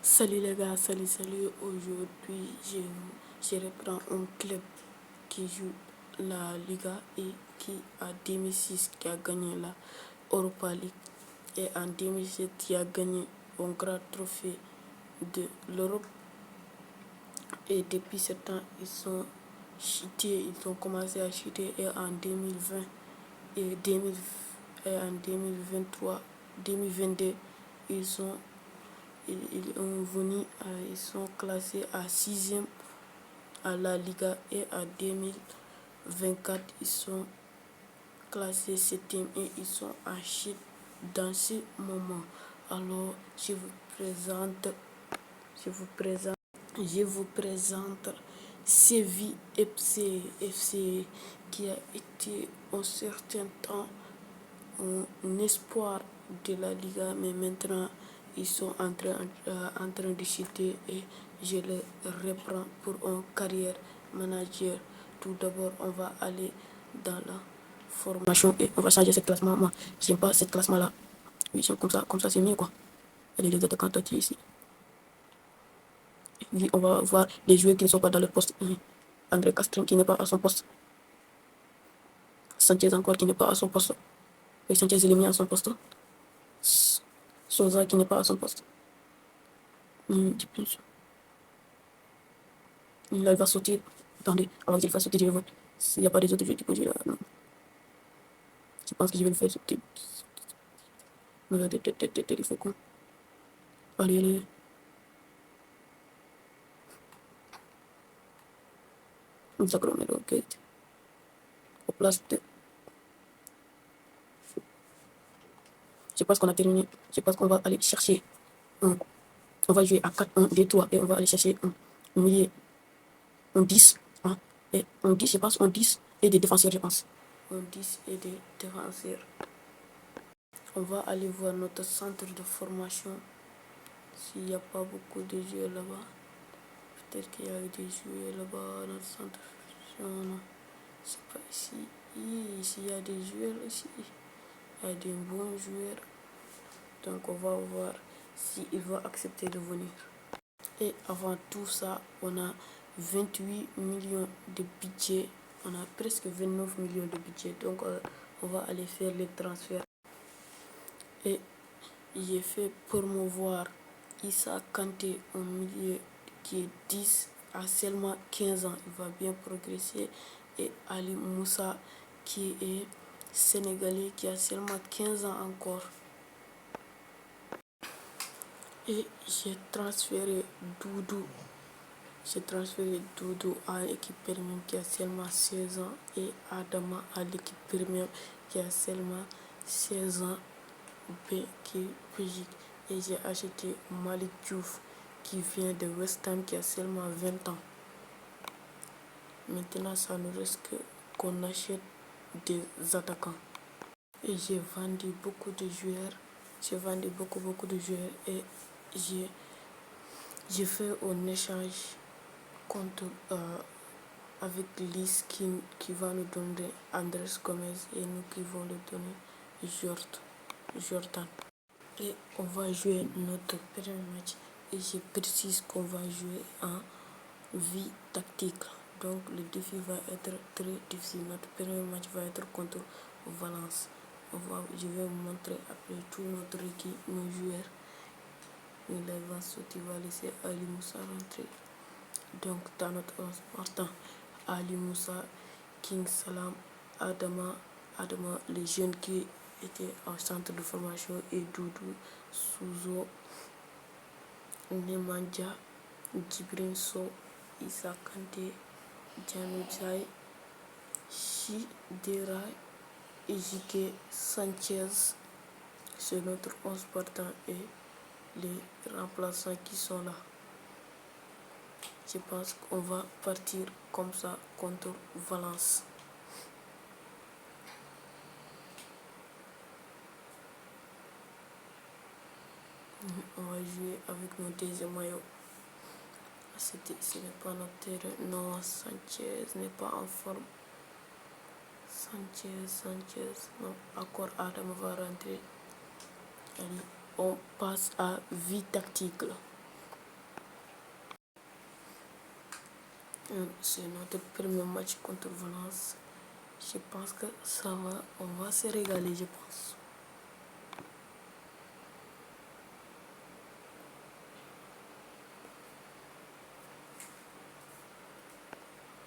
Salut les gars, salut. Aujourd'hui, je reprends un club qui joue la Liga et qui, en 2006, qui a gagné la Europa League et en 2007, qui a gagné un grand trophée de l'Europe. Et depuis ce temps, ils sont chutés, ils ont commencé à chuter et en 2020 et, 2000, et en 2023, 2022, ils ont ils sont classés à 6e à la Liga et à 2024 ils sont classés 7e et ils sont en chute dans ce moment. Alors je vous présente Séville FC qui a été un certain temps un espoir de la Liga, mais maintenant ils sont en train de chuter et je les reprends pour une carrière manager. Tout d'abord, on va aller dans la formation et on va changer ce classement. Moi, j'aime pas ce classement-là. Oui, j'aime comme ça c'est mieux quoi. Allez, les attaquants ici. Oui, on va voir les joueurs qui ne sont pas dans leur poste. Oui. André Castro qui n'est pas à son poste. Sanchez encore qui n'est pas à son poste. Et Sanchez éliminé à son poste. Souza qui n'est pas à son poste. Là, il va sauter. Attendez, avant qu'il fasse sauter, je vais voir s'il n'y a pas des autres jeux qui peuvent jouer là. Non. Je pense que je vais le faire sauter. Il faut qu'on. Allez. Sacramento, ok. Au place de. Je pense qu'on a terminé. Je pense qu'on va aller chercher un. On va jouer à 4, 1, 2, 3 et on va aller chercher un milieu, un 10. Hein, et un 10, je pense, un 10 et des défenseurs, je pense. Un 10 et des défenseurs. On va aller voir notre centre de formation. S'il n'y a pas beaucoup de joueurs là-bas. Peut-être qu'il y a des joueurs là-bas dans le centre de formation. C'est pas ici. Ici, il y a des joueurs aussi. Il y a des bons joueurs. Donc, on va voir s'il va accepter de venir. Et avant tout ça, on a 28 millions de budget. On a presque 29 millions de budget. Donc, on va aller faire les transferts. Et j'ai fait promouvoir Issa Kanté au milieu qui est 10 à seulement 15 ans. Il va bien progresser. Et Ali Moussa qui est sénégalais qui a seulement 15 ans encore. Et j'ai transféré Doudou. À l'équipe premium qui a seulement 16 ans et Adama à l'équipe premium qui a seulement 16 ans qui est Belgique. Et j'ai acheté Malik Diouf qui vient de West Ham qui a seulement 20 ans. Maintenant, ça nous reste qu'on achète des attaquants. Et j'ai vendu beaucoup de joueurs. J'ai vendu beaucoup de joueurs et j'ai fait un échange contre avec Liz qui va nous donner Andrés Gomez et nous qui vont le donner Jordan. Et on va jouer notre premier match et je précise qu'on va jouer en vie tactique. Donc le défi va être très difficile. Notre premier match va être contre Valence. Je vais vous montrer après tout notre équipe, nos joueurs. Il va sauter, va laisser Ali Moussa rentrer. Donc dans notre 11 partant, Ali Moussa, King Salam, Adama, les jeunes qui étaient au centre de formation et Doudou, Souzo, Nemanja, Djibril Sow, Issa Kanté, Djanoudzai, Chidera, Ejike Sanchez. C'est notre 11 partant et les remplaçants qui sont là. Je pense qu'on va partir comme ça contre Valence. On va jouer avec nos deuxième maillots. Ce n'est pas notre terrain. Non, Sanchez n'est pas en forme. Sanchez. Non, encore Adam va rentrer. Allez, on passe à vie tactique. C'est notre premier match contre Valence. Je pense que ça va, on va se régaler, je pense.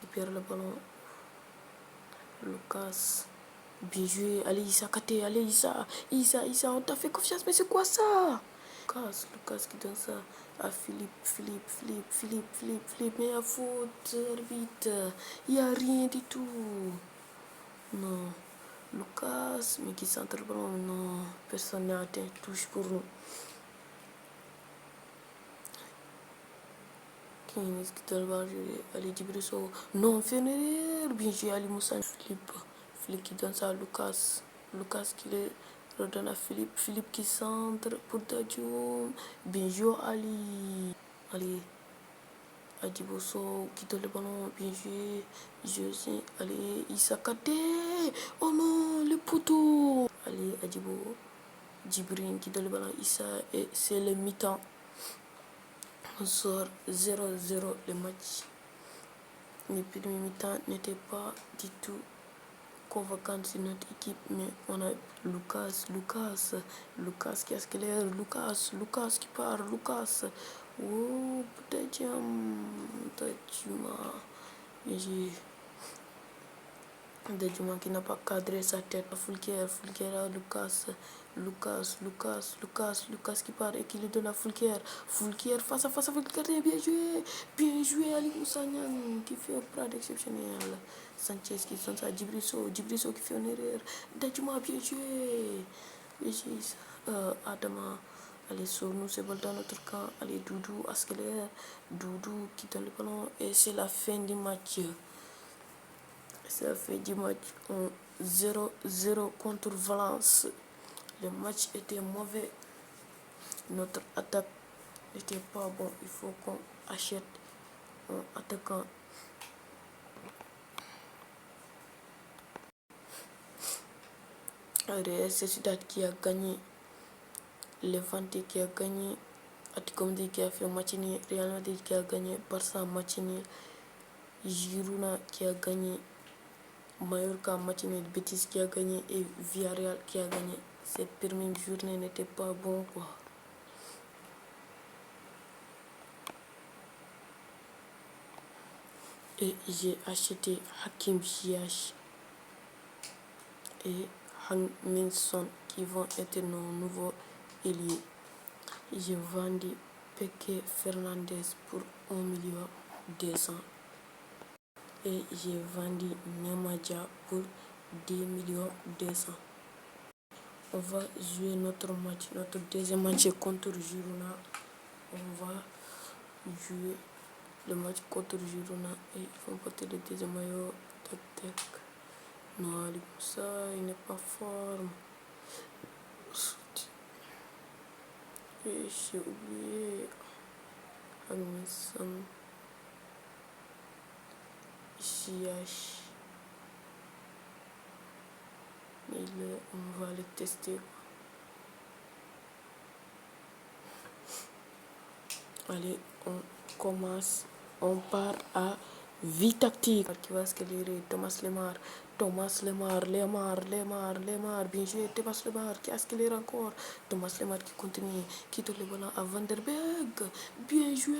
Il perd le ballon. Lucas. Bien joué. Allez, Issa, Kate. Allez, Issa. Issa, on t'a fait confiance, mais c'est quoi ça? Lucas qui donne ça à Philippe. Mais à faute, arbitre. Il n'y a rien du tout. Non. Lucas, mais qui centre le ballon. Non. Personne n'a atteint. Touche pour nous. Qui donne le ballon. Allez, Djibril. Non, fais une erreur. Bien joué, Ali Moussa. Philippe qui donne ça à Lucas. Lucas qui le redonne à Philippe. Philippe qui centre pour Dadjoum. Bien joué, Ali. Allez. Adiboso qui donne le ballon. Bien joué. José. Allez. Issa Kate. Oh non, le poteau. Allez, Adibo. Djibril qui donne le ballon. Issa. Et c'est le mi-temps. On sort 0-0 le match. Les premiers mi-temps n'étaient pas du tout convaincant sur notre équipe, mais on a Lucas qui accélère, Lucas qui part, oh Dejuma qui n'a pas cadré sa tête, Fulker à Lucas qui part et qui lui donne à Fulker face à Fulker, bien joué Ali Moussagnan qui fait un prat exceptionnel. Sanchez qui sonne ça, Djibril Sow qui fait une erreur. Dejuma bien joué. Adama, allez sur nous, c'est bon dans notre camp. Allez Doudou, accélère. Doudou qui donne le ballon et c'est la fin du match. Ça fait du match 0-0 contre Valence. Le match était mauvais. Notre attaque n'était pas bon. Il faut qu'on achète un attaquant. Real Sociedad qui a gagné. Levante qui a gagné. Atlético Madrid qui a fait match nul. Real Madrid qui a gagné. Barça match nul. Girona qui a gagné. Mallorca match nul. Betis qui a gagné et Villarreal qui a gagné. Cette première journée n'était pas bon quoi. Et j'ai acheté Hakim Ziyech et Han Minson qui vont être nos nouveaux ailiers. J'ai vendu Peque Fernandez pour 1,2 million et j'ai vendu Nemadia pour 2,2 millions. On va jouer notre deuxième match contre Girona. On va jouer le match contre Girona et ils vont porter le deuxième maillot. Non, ça, il n'est pas fort. J'ai oublié. Hamilton. Ziyech. Mais on va le tester. Allez, on commence. On part à vie tactique. Qui va scaler Thomas Lemar, bien joué, Thomas Lemar qui accélère encore, Thomas Lemar qui continue, qui donne le ballon à Van der Beek, bien joué,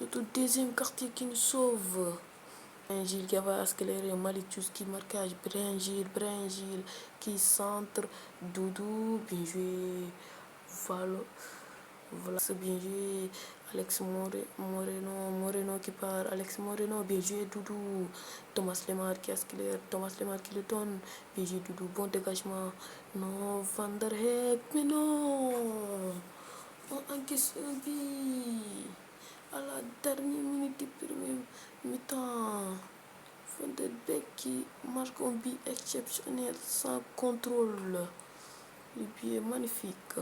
notre deuxième quartier qui nous sauve. Gilles qui va accélérer, Malicius qui marquage, Brian Gilles qui centre, Doudou, bien joué, voilà, c'est bien joué. Alex Moreno qui part. Alex Moreno, bien joué Doudou. Thomas Lemar qui accélère. Thomas Lemar qui le donne. Bien joué Doudou. Bon dégagement. Non, Van der Heek. Mais non. On encaisse un but. À la dernière minute du premier mi-temps. Van der Beek qui marque un but exceptionnel sans contrôle. Le but est magnifique.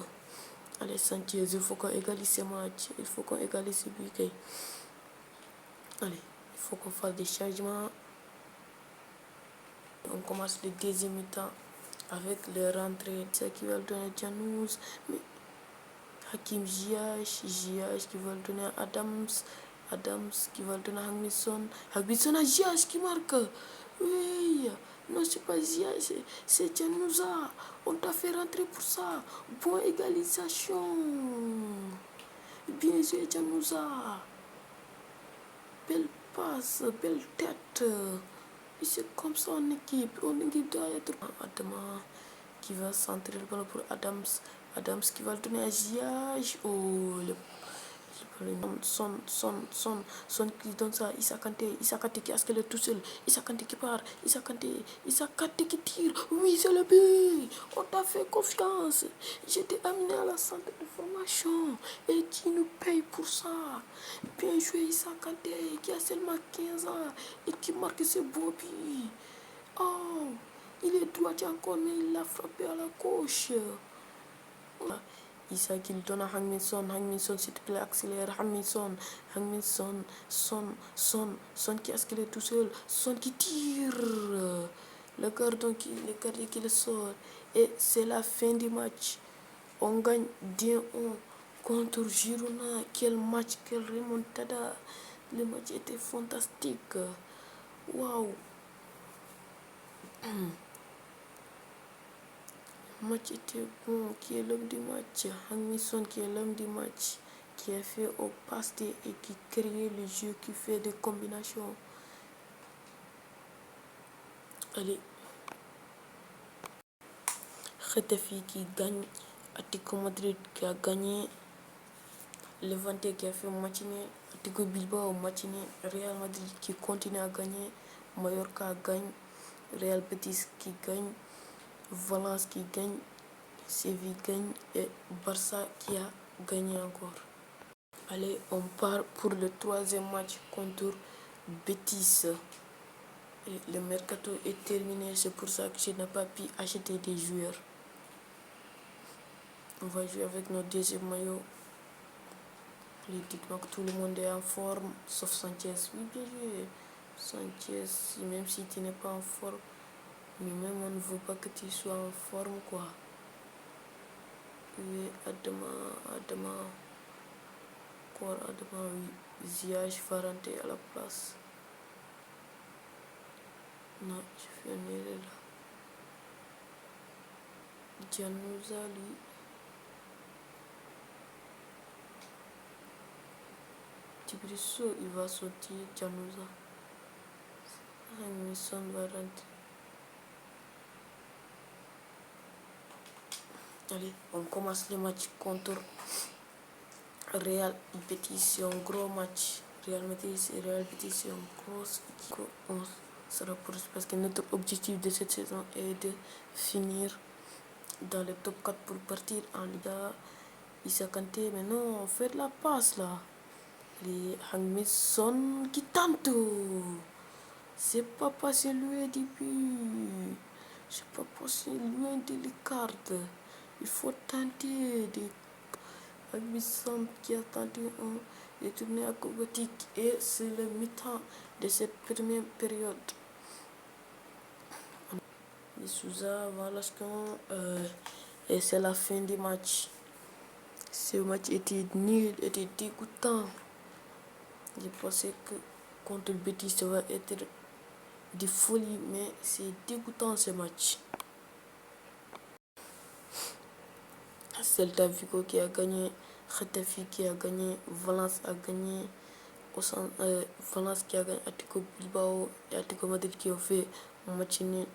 Allez, Sanchez, il faut qu'on égalise ce match. Il faut qu'on égalise ce but. Allez, il faut qu'on fasse des changements. On commence le deuxième mi-temps avec les rentrées. C'est qui va le donner Janous. Mais Hakim Ziyech qui va le donner à Adams. Adams qui va le donner à Hangminson. Hangminson à Ziyech qui marque. Oui. Non, c'est pas Ziyech, c'est Janouza. On t'a fait rentrer pour ça. Bonne égalisation. Bien joué, Janouza. Belle passe, belle tête. Et c'est comme ça en équipe. En équipe doit être Adama qui va centrer le ballon pour Adams. Adams qui va le donner à Ziyech. Oh, son qui donne ça. Issa Kanté qui a tout seul. Issa Kanté qui part. Issa Kanté qui tire. Oui, c'est le but. On t'a fait confiance. J'étais amené à la centre de formation. Et tu nous payes pour ça. Bien joué, Issa Kanté qui a seulement 15 ans et qui marque ce beau but. Oh, il est droitier encore, mais il l'a frappé à la gauche. Issa qui le donne à Hangminson. Hangminson, s'il te plaît, accélère. Hangminson, Son qui accélère tout seul. Son qui tire. Le gardien qui le sort. Et c'est la fin du match. On gagne 2-1 contre Girona. Quel match, quelle remontada. Le match était fantastique. Waouh. Le match était bon. Qui est l'homme du match? Hangminson qui est l'homme du match. Qui a fait au passe et qui crée le jeu, qui fait des combinaisons. Allez. Getafe qui gagne. Atlético Madrid qui a gagné. Levante qui a fait matinée. Atlético Bilbao matinée. Real Madrid qui continue à gagner. Mallorca gagne. Real Betis qui gagne. Valence qui gagne. Séville gagne. Et Barça qui a gagné encore. Allez, on part pour le troisième match contre Betis. Et le mercato est terminé, c'est pour ça que je n'ai pas pu acheter des joueurs. On va jouer avec nos deuxième maillots. Dites-moi que tout le monde est en forme, sauf Sanchez. Oui, bien joué. Sanchez, même si tu n'es pas en forme, mais même on ne veut pas que tu sois en forme, quoi. Oui, Adama, oui. Ziyech va rentrer à la place. Non, je fais une erreur là. Janouza, lui. Tibrisso, il va sortir. Janouza. Hangminson va rentrer. Allez, on commence le match contre Real Betis. C'est un gros match. Real Betis et Real Betis, c'est un gros équipe. On se rapproche parce que notre objectif de cette saison est de finir dans le top 4 pour partir en Liga. Issa Kanté, mais non, faire la passe là. Les Hangminson qui tente. C'est pas passé loin du but. C'est pas passé loin de l'écart. Il faut tenter de Hangminson qui a tenté un tournée acrobatique et c'est le mi-temps de cette première période. Les Souza, Valascon, et c'est la fin du match. Ce match était nul, était dégoûtant. Je pensais que contre le Betis, ça va être de folie, mais c'est dégoûtant ce match. Celta Vigo qui a gagné, Getafe qui a gagné, Valence a gagné, Valence qui a gagné, Atlético Bilbao et Atlético Madrid qui ont fait match nul,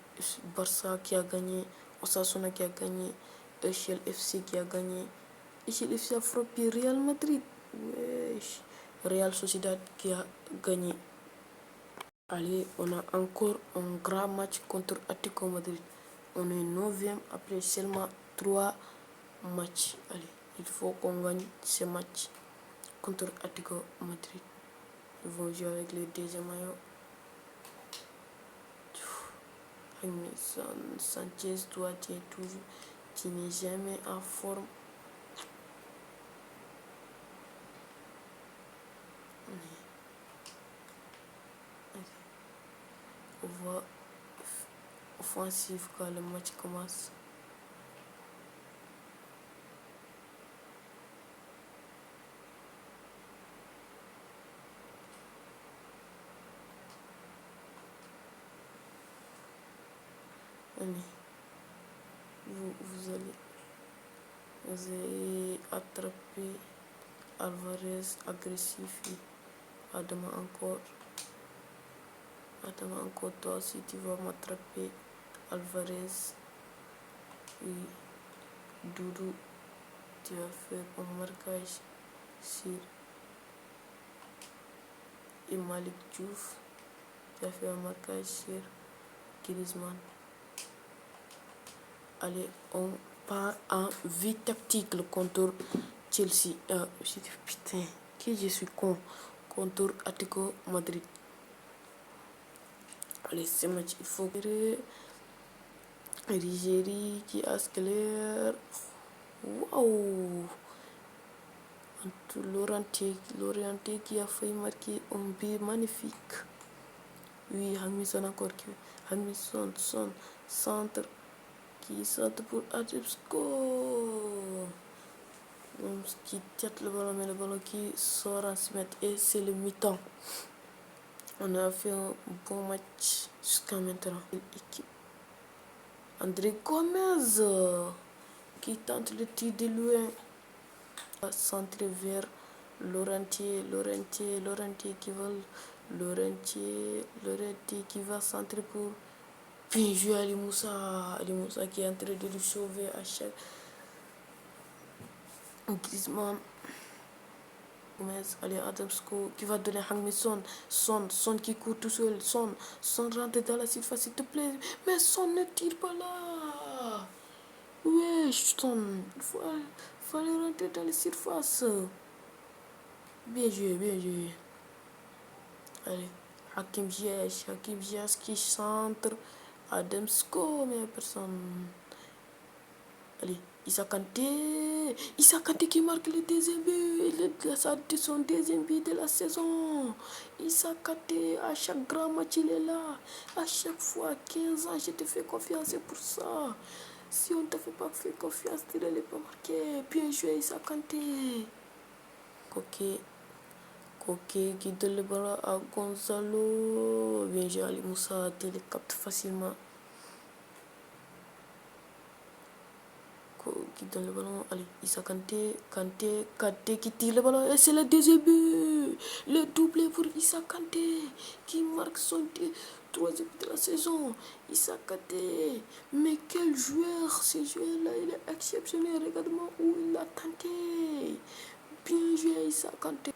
Barça qui a gagné, Osasuna qui a gagné, Echel FC qui a gagné. Echel FC a frappé Real Madrid. Wesh. Real Sociedad qui a gagné. Allez, on a encore un grand match contre Atlético Madrid. On est 9e après seulement 3 matchs. Allez, il faut qu'on gagne ce match contre Atlético Madrid. Ils vont jouer avec le deuxième maillot. Sanchez, toi, tu n'es jamais en forme. On voit offensive quand le match commence. allez, vous allez attraper Alvarez agressif. Adama encore. Toi aussi tu vas m'attraper Alvarez. Oui. Doudou, tu vas faire un marquage sur Malik Diouf. Tu vas faire un marquage sur Griezmann. Allez, on part en vie tactique contre Chelsea. Putain, que je suis con. Contre Atlético Madrid. Allez, c'est match. Il faut que Rigéry qui a scalaire. Waouh! Lorienté qui a failli marquer un but magnifique. Oui, Hamilton encore. Hamilton, son centre. Qui centre pour Adebsko. Qui tête le ballon, mais le ballon qui sort en 6 mètres. Et c'est le mi-temps. On a fait un bon match jusqu'à maintenant. L'équipe. André Gomez qui tente le tir de loin. Centré vers Laurentier qui va centrer pour bien jouer Ali Moussa qui est en train de le sauver à chaque Griezmann. Allez, Adamsko qui va donner Hangmi Son qui court tout seul. Son rentre dans la surface, s'il te plaît. Mais Son ne tire pas là. Wesh, Son. Fallait rentrer dans la surface. Bien joué. Allez, Hakim Ziyech qui centre. Adamsko, mais personne. Allez, Issa Kanté qui marque le deuxième but. Son deuxième but de la saison. Issa Kanté, à chaque grand match, il est là. À chaque fois, 15 ans, je te fais confiance, c'est pour ça. Si on ne te fait pas fait confiance, tu ne l'as pas marqué. Bien joué, Issa Kanté. Koké qui donne le ballon à Gonzalo. Bien joué, Ali Moussa, tu le captes facilement. Qui donne le ballon, allez, Issa Kanté qui tire le ballon, et c'est le deuxième but, le doublé pour Issa Kanté, qui marque son troisième but de la saison. Issa Kanté, mais quel joueur, ce joueur-là, il est exceptionnel, regarde-moi où il a tenté, bien joué Issa Kanté.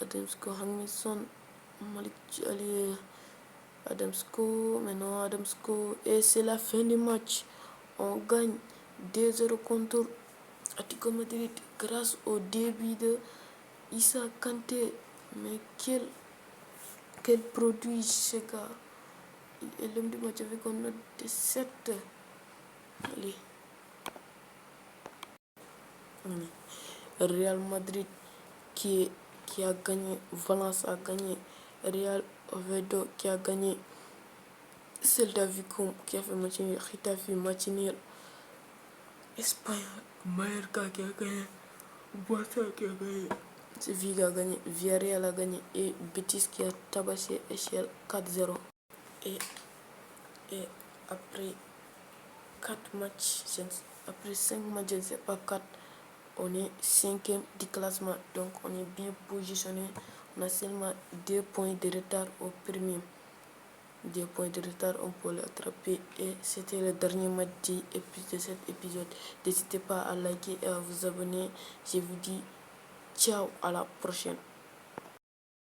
Adamsko, Hamilton, Malik, allez, Adamsko, et c'est la fin du match, on gagne 2-0 contre Atlético Madrid grâce au début de Issa Kanté. Mais quel produit ce gars. Il est l'homme du match avec un note de 7. Allez. Real Madrid qui a gagné. Valence a gagné. Real Oviedo qui a gagné. Celta Vigo qui a fait match nul. Getafe match nul. Espagne, Mallorca qui a gagné, Barça qui a gagné, Séville a gagné, Villarreal a gagné et Betis qui a tabassé Echelle 4-0. Et après 4 matchs, après 5 matchs, je ne sais pas 4, on est 5e du classement, donc on est bien positionné. On a seulement 2 points de retard au premier. 2 points de retard, on peut l'attraper. Et c'était le dernier match de cet épisode. N'hésitez pas à liker et à vous abonner. Je vous dis ciao, à la prochaine.